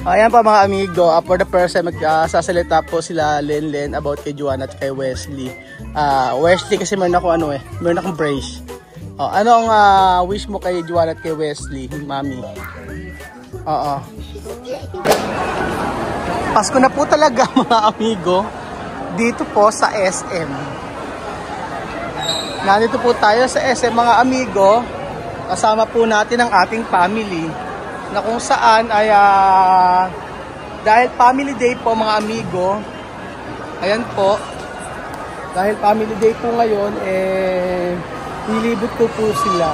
Ayan pa mga amigo, for the first time magsasalita po sila Lenlen about kay Joanna at kay Wesley. Wesley kasi meron akong brace. Ano ang wish mo kay Joanna at kay Wesley, mami? Oo. Pasko na po talaga mga amigo, dito po sa SM. Nandito po tayo sa SM mga amigo, kasama po natin ang ating family. Na kung saan ay dahil family day po mga amigo, ayan po, dahil family day po ngayon, nilibot ko po sila.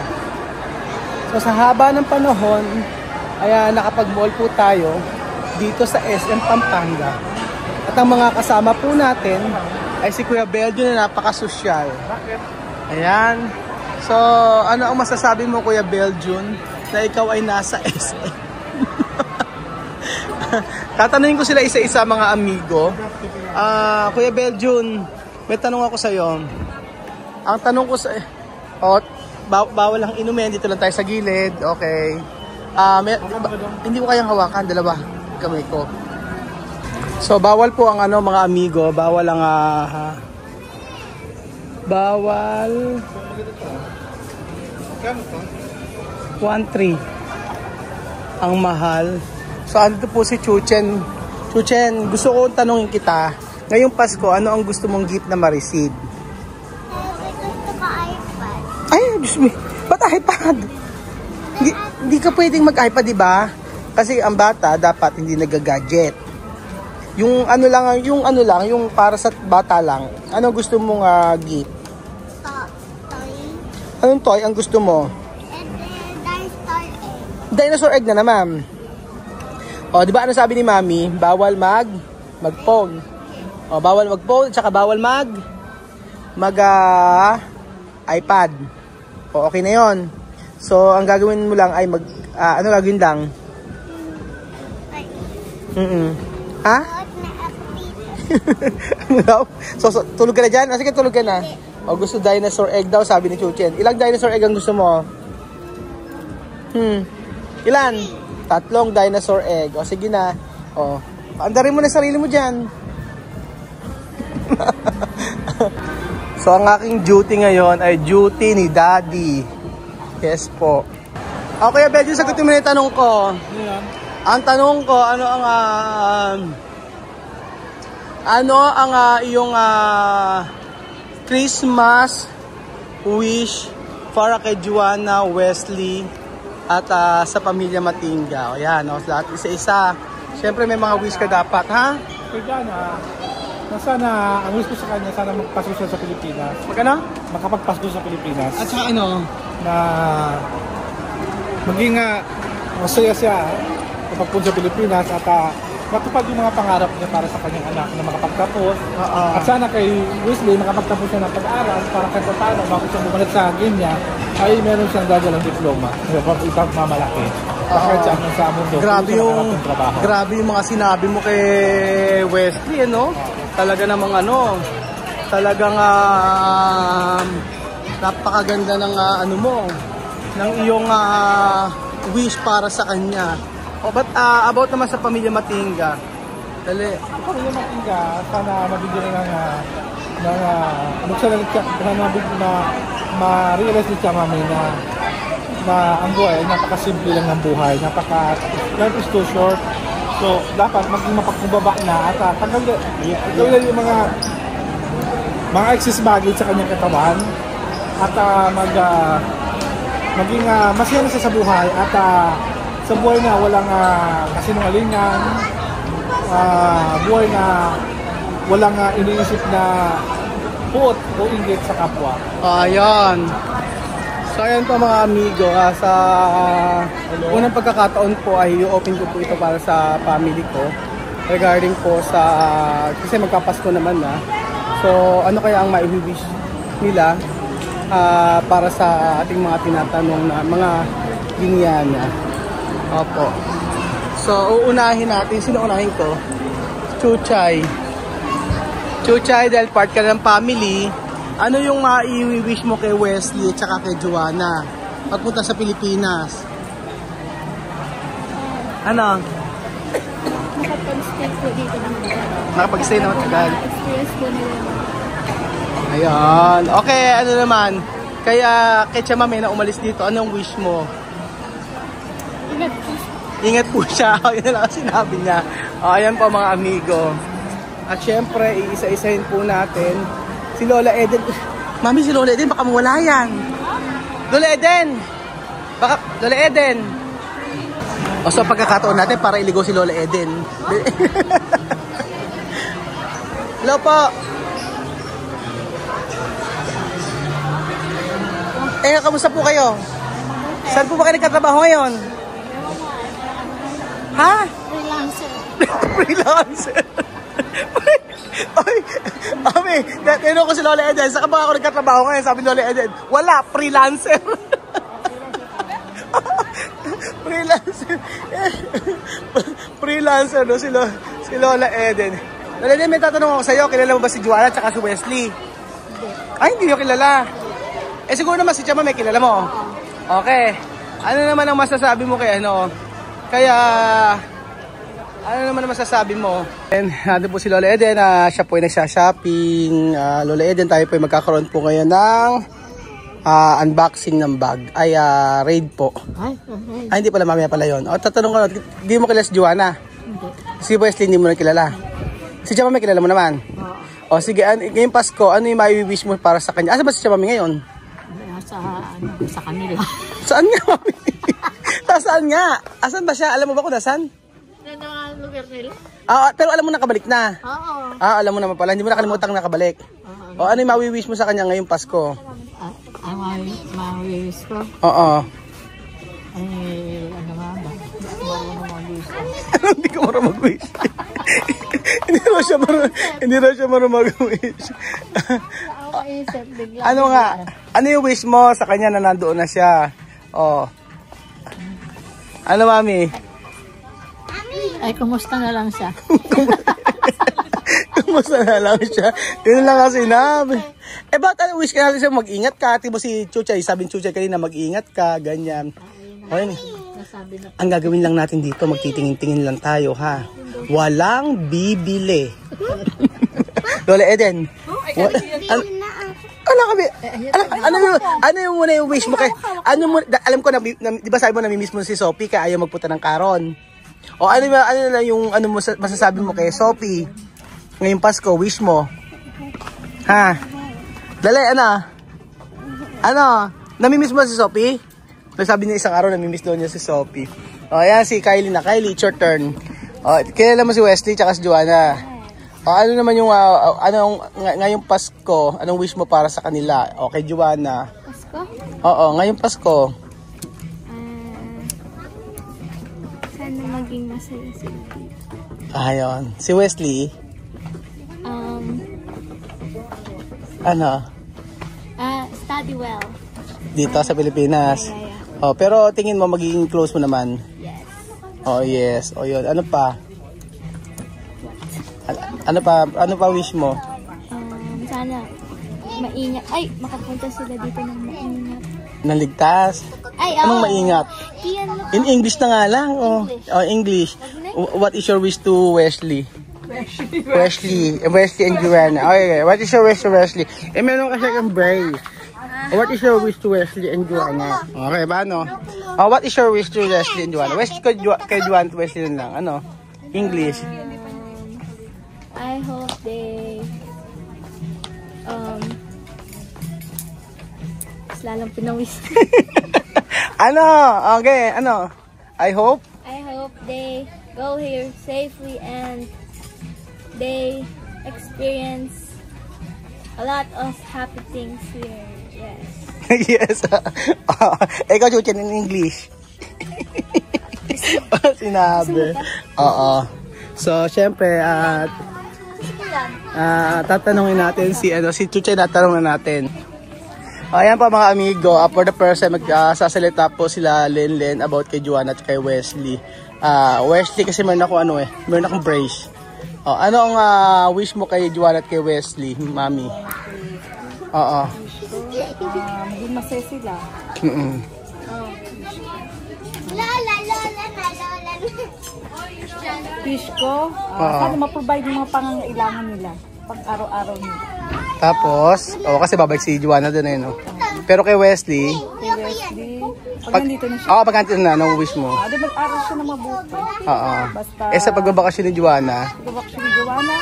So sa haba ng panahon, ay nakapag-mall po tayo dito sa SM Pampanga. At ang mga kasama po natin ay si Kuya Beljo na napaka-sosyal. Ayan. So ano ang masasabi mo Kuya Beljon na ikaw ay nasa SM? Tatanungin ko sila isa-isa mga amigo. Kuya Beljon, may tanong ako sa iyo. Ang tanong ko sa bawal lang inumin, dito lang tayo sa gilid. Okay. Hindi ko kayang hawakan, dalawa kamay ko. So bawal po ang mga amigo, bawal ang bawal 1.3 ang mahal. So andito po si Chuchen. Chuchen, gusto ko tanungin kita, ngayong Pasko, ano ang gusto mong gift na ma-receive? Gusto ko iPad. Ay, Diyos me, ba't iPad? Hindi ka pwedeng mag-iPad, diba? Kasi ang bata dapat hindi nag-gadget. Yung yung para sa bata lang. Ano gusto mong gift? Toy. Anong toy ang gusto mo? Dinosaur egg na naman. O, di ba ano sabi ni Mami? Bawal mag-phone. O, bawal mag-phone, tsaka bawal iPad. O, okay na yon. So, ang gagawin mo lang ay ano gagawin lang? Ha? so, tulog ka na dyan? Sige, tulog ka na. O, gusto dinosaur egg daw, sabi ni Chuchen. Ilang dinosaur egg ang gusto mo? Ilan? 3 dinosaur egg. O, sige na. O, andarin mo na sarili mo dyan. So, ang aking duty ngayon ay duty ni Daddy. Yes po. Okay, Beljo, sagutin mo na yung tanong ko. Ang tanong ko, ano ang iyong Christmas wish para kay Joanna, Wesley, at sa pamilya Matinga. O yan, lahat isa-isa. Siyempre may mga wish ka dapat, ha? Kaya sana, ang wish ko sa kanya, sana magpasko siya sa Pilipinas. Magkano? Makapagpasko sa Pilipinas. At saka ano? Na maging masaya siya kapag punta sa Pilipinas at matupad yung mga pangarap niya para sa kanyang anak na makapagtapos. At sana kay Wesley makapagtapos siya ng pag-aaral para kahit paano bago siya bumalik sa akin niya ay meron siyang dadalang diploma. Ibang mamalaki. Kahit siya sa mundo. Grabe yung mga sinabi mo kay Wesley, ano? Talaga namang talagang napakaganda ng ng iyong wish para sa kanya. But about naman sa pamilya Matinga, dali. Sa pamilya Matinga, sana mabigyan ma-realize niya mami na ang buhay, napakasimple lang ng buhay, life is too short. So, dapat maging mapagkumbaba na at tanggalin yung mga excess baggage sa kanyang katawan at maging masaya na siya sa buhay at sa buhay na walang kasinungalingan, buhay na walang iniisip na puot o inggit sa kapwa. Ayan. So ayan po mga amigo, sa unang pagkakataon po ay i-open ko po ito para sa family ko regarding po sa kasi magpapasko naman na. So ano kaya ang mai-wish nila para sa ating mga tinatanong na mga Ginyana. Opo. So uunahin natin, sino unahin ko? Chuchay. Chuchay, dahil part ka ng family, ano yung i-wish mo kay Wesley at saka kay Joanna pagpunta sa Pilipinas? Ano? nakapag-stay po dito ng tagal. Nakapag-stay naman tagal. Experience po nila. Ayan. Okay, ano naman? Kaya kay Tia Mami na umalis dito, anong wish mo? Ingat po. Ingat po siya. Yun na lang ang sinabi niya. Ayan po mga amigo. At syempre, iisa-isahin po natin si Lola Eden. Mami, si Lola Eden, baka mawala yan. Lola Eden! Baka, Lola Eden! O so, pagkakataon natin para iligaw si Lola Eden. Hello po! Kamusta po kayo? Saan po ba kayo nagkatrabaho ngayon? Ha? Freelancer. Freelancer. Ay, Mami, tinanong ko si Lola Eden, saan ba ako nagkatrabaho ngayon? Sabi ni Lola Eden, wala, freelancer. Freelancer. Freelancer, no? Si Lola Eden. Lola Eden, may tatanong ako sa'yo, kilala mo ba si Joanna at saka si Wesley? Ay, hindi nyo kilala. Siguro naman si Tia Mami, kilala mo. Okay. Ano naman ang masasabi mo kay ano? Kaya, ano naman ang masasabi mo? And nandun po si Lola Eden, siya po ay nagsha-shopping. Lola Eden, tayo po ay magkakaroon po ngayon ng unboxing ng bag. Ay, raid po. Ay, hindi pala, mamaya pala yun. O, tatanong ko, hindi mo kilala si Joanna? Hindi. Si Wesley, hindi mo na kilala? Si Tia Mami, kilala mo naman? O, sige, ngayong Pasko, ano yung mai-wish mo para sa kanya? Asa ba si Tia Mami ngayon? Sa kanila. Saan nga, Mami? Saan nga? Asan ba siya? Alam mo ba kung nasan? Lugar nila? Pero alam mo nakabalik na? Oo. Alam mo naman pala. Hindi mo nakalimutan nakabalik. O, ano yung mawi-wish mo sa kanya ngayong Pasko? Ang ma-wish ko? Oo. Ay, ano nga ba? Hindi ka marunong mag-wish. Hindi raw siya marunong mag-wish. Ano nga? Ano yung wish mo sa kanya na nandoon na siya? O. Ano, Mami? Ay, kumusta na lang siya? Kumusta na lang siya? Yun lang kasi sinabi. Bakit wish ka natin siya mag-ingat ka? Tibo si Chuchay, sabi ni Chuchay kanina mag-ingat ka, ganyan. Ayun. Ang gagawin lang natin dito, magtitingin-tingin lang tayo, ha? Walang bibili. Lola Eden. Ano yung muna yung wish mo kay? Alam ko na, di ba sabi mo namimiss mo si Sophie kaya ayaw magpunta ng Karon? O ano na yung masasabi mo kay Sophie? Ngayong Pasko, wish mo? Ha? Dali, ano? Namimiss mo si Sophie? Sabi niya isang araw, namimiss daw niya si Sophie. O, ayan si Kylie na. Kylie, it's your turn. O, kilala mo si Wesley tsaka si Joanna. O, ano naman yung, ngayong Pasko, anong wish mo para sa kanila? O, kay Joanna. Pasko? Oo, ngayong Pasko. Sana maging masaya sila. Ayun. Si Wesley? Ano? Study well. Dito sa Pilipinas? Oh, pero tingin mo magiging close mo naman? Yes. Oh, yes. O, yun. Ano pa? Ano pa wish mo? Sana maingat. Ay, makapunta sila dito ng maingat. Naligtas? Ay, Anong maingat? In English na nga lang. English. What is your wish to Wesley? Wesley and Joanna. Okay, what is your wish to Wesley? Meron kasi kang brace. What is your wish to Wesley and Joanna? Okay, ba ano? What is your wish to Wesley and Joanna? Kay Joanna to Wesley lang. Ano? English. I hope they slalom pinawis. Ano? Okay, ano? I hope they go here safely and they experience a lot of happy things here. Yes. Yes. Ikaw, Chuchin, in English. Sinabi. Oo. So, syempre, tatanungin natin si Chuchin, tatanungin natin. Ayan pa mga amigo, for the first time magsasalita po sila Len about kay Joanna at kay Wesley. Wesley kasi meron akong brace. Ano ang wish mo kay Joanna at kay Wesley, Mami? Oo. Hindi masaya sila. Mm-mm. Lola. wish ko, sana ma-provide yung mga pangangailangan nila pag araw-araw nila. Tapos, kasi babalik si Joanna doon eh, no? Pero kay Wesley, Kay Wesley, pag nandito na siya, pag nandito na, anong wish mo? di mag-aral siya na mabuti. Oo. Basta, Sa pagbabakasyon ni Joanna, pag-abak siya ni Joanna,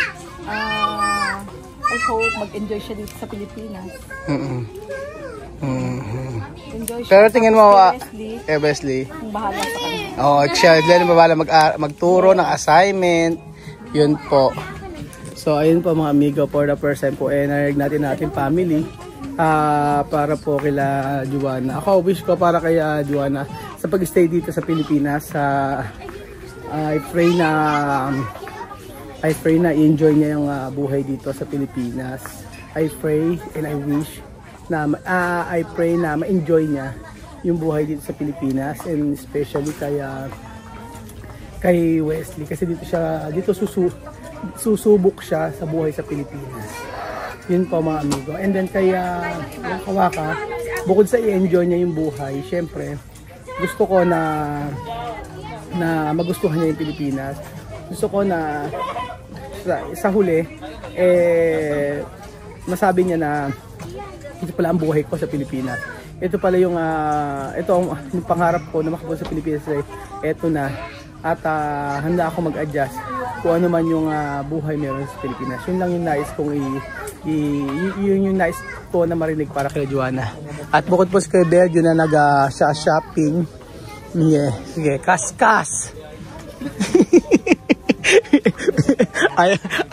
I hope mag-enjoy siya dito sa Pilipinas. Enjoy siya. Pero tingin mo, kay Wesley, Wesley, kung bahala sa kanya. siya, hindi na mabala magturo ng assignment, yun po. So, ayun po mga amigo, for the first time po, narinig natin family, para po kila Joanna. Ako, wish ko para kay Joanna, sa pag-stay dito sa Pilipinas, I pray na i-enjoy niya yung buhay dito sa Pilipinas. I pray and I wish na I pray na ma-enjoy niya yung buhay dito sa Pilipinas, and especially kay Wesley kasi dito susubok siya sa buhay sa Pilipinas. Yun po mga amigo. And then kaya Kawaka, bukod sa i-enjoy niya yung buhay, syempre gusto ko na magustuhan niya yung Pilipinas. Gusto ko na sa huli masabi niya na ito pala ang buhay ko sa Pilipinas. Ito pala yung yung pangarap ko na makapunta sa Pilipinas. Ito na. At handa ako mag-adjust kung ano man yung buhay meron sa Pilipinas. Yun lang yung nais kong yun yung nais ko na marinig para kay Joanna. At bukod po sa kay Berjo na nag-shopping. Yeah. Sige, kas-kas.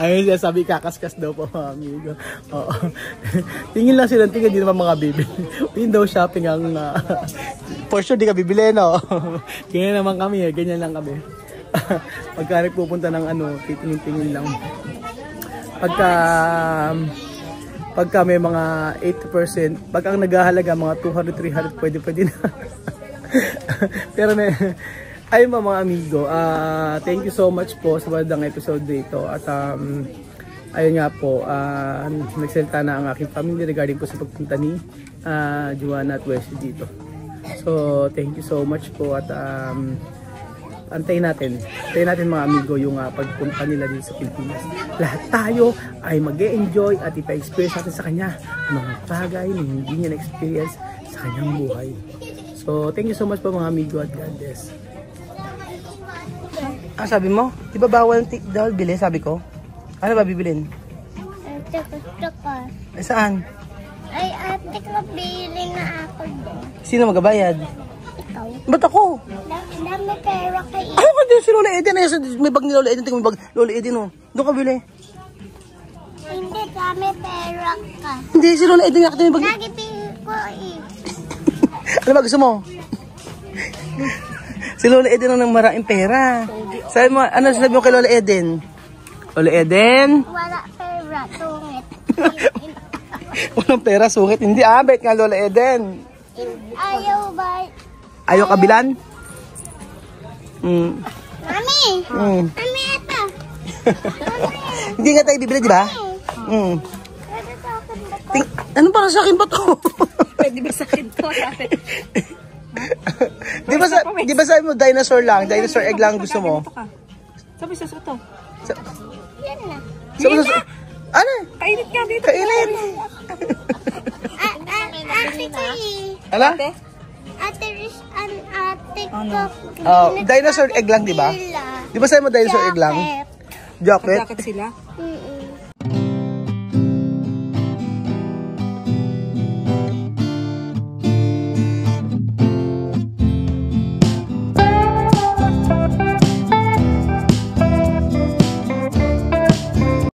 Ayun siya sabi, kakaskas daw po mga amigo. Oo. Tingin lang sila, tingin, di naman mga bibili. Window shopping ang for sure di ka bibili, no? Ganyan naman kami, ganyan lang kami. Pagka pupunta ng titingin-tingin lang. Pagka may mga 80%, pagka ang naghahalaga mga 200, 300, pwede na. Pero ayun ba mga amigo, thank you so much po sa bagong episode dito. At ayun nga po, nagsalita na ang aking family regarding po sa pagpunta ni Joanna at Wesley dito. So thank you so much po, at antayin natin mga amigo yung pagpunta nila dito sa Pilipinas. Lahat tayo ay mag-e-enjoy at ipa-experience natin sa kanya ang mga bagay na hindi niya na-experience sa kanyang buhay. So thank you so much po mga amigo, at God bless. Sabi mo? Di ba bawal bili, sabi ko? Ano ba bibilin? Ate, gusto ko. Saan? Ay, ate ko, bili na ako doon. Sino magabayad? Ikaw? Ba't ako? Dami pera kayo. Ano ba din si Lola Eden? May bag ni Lola Eden. Tingnan mo bag Lola Eden, oh. Doon ka bili. Hindi, dami pera ka. Hindi, si Lola Eden. Nakita mo bag. Lagi pili ko Ano ba gusto mo? Si Lola Eden ang maraming pera. Sabi mo, ano sabi mo kay Lola Eden? Lola Eden? Wala pera, tungit. Walang pera, sungit. Hindi, bait nga Lola Eden. Ayaw ba? Ayaw kabilan? Mami! Mami, ito. Hindi nga tayo bibili, di ba? Pwede sa akin ba to? Ano para sa akin ba to? Pwede ba sa akin to? Di ba sabi mo dinosaur lang? Dinosaur egg lang gusto mo? Sabi sa to. Yan na. Ano? Kainit ka dito. Kainit. Ate ko Ala? Ate Riz, ate ko. Dinosaur egg lang, di ba? Di ba sabi mo dinosaur egg lang? Jacket. Jacket sila.